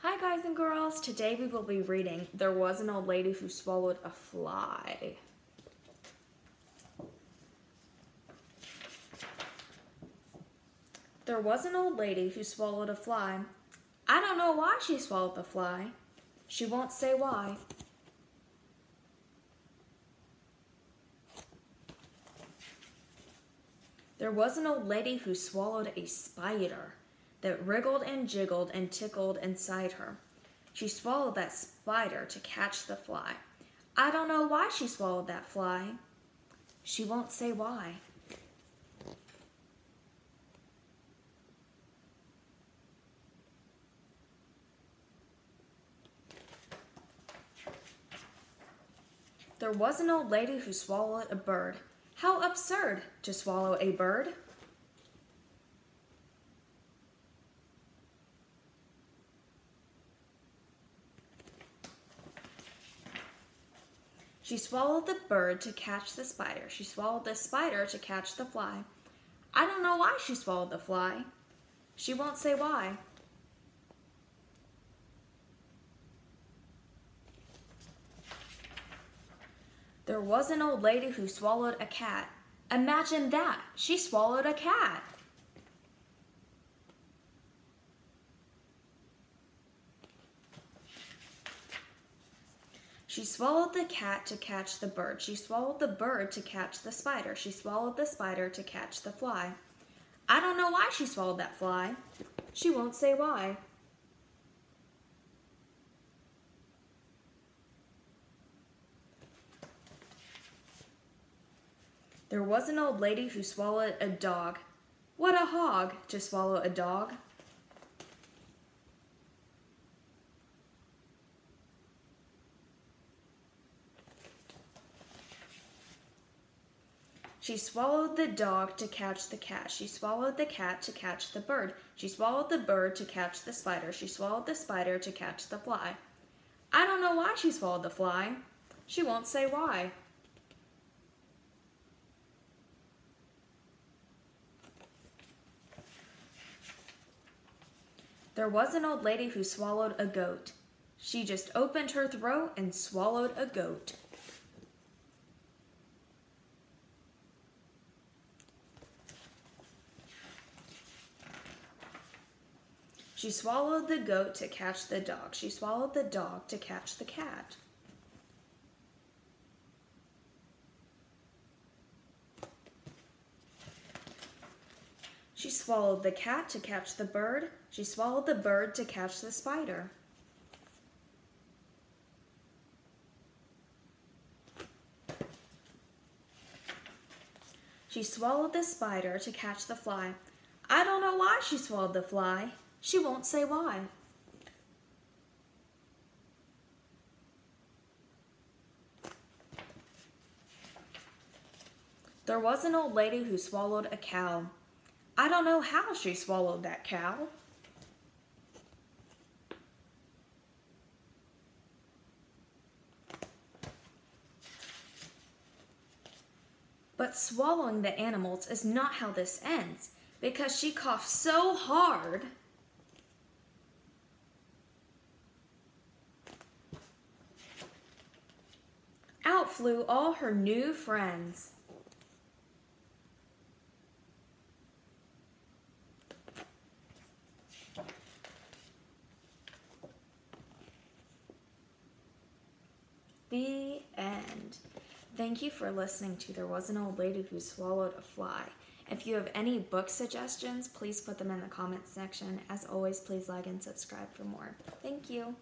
Hi guys and girls, today we will be reading There Was an Old Lady Who Swallowed a Fly. There was an old lady who swallowed a fly. I don't know why she swallowed the fly. She won't say why. There was an old lady who swallowed a spider that wriggled and jiggled and tickled inside her. She swallowed that spider to catch the fly. I don't know why she swallowed that fly. She won't say why. There was an old lady who swallowed a bird. How absurd to swallow a bird! She swallowed the bird to catch the spider. She swallowed the spider to catch the fly. I don't know why she swallowed the fly. She won't say why. There was an old lady who swallowed a cat. Imagine that! She swallowed a cat. She swallowed the cat to catch the bird. She swallowed the bird to catch the spider. She swallowed the spider to catch the fly. I don't know why she swallowed that fly. She won't say why. There was an old lady who swallowed a dog. What a hog to swallow a dog. She swallowed the dog to catch the cat. She swallowed the cat to catch the bird. She swallowed the bird to catch the spider. She swallowed the spider to catch the fly. I don't know why she swallowed the fly. She won't say why. There was an old lady who swallowed a goat. She just opened her throat and swallowed a goat. She swallowed the goat to catch the dog. She swallowed the dog to catch the cat. She swallowed the cat to catch the bird. She swallowed the bird to catch the spider. She swallowed the spider to catch the fly. I don't know why she swallowed the fly. She won't say why. There was an old lady who swallowed a cow. I don't know how she swallowed that cow. But swallowing the animals is not how this ends, because she coughed so hard out flew all her new friends. The end. Thank you for listening to There Was an Old Lady Who Swallowed a Fly. If you have any book suggestions, please put them in the comments section. As always, please like and subscribe for more. Thank you.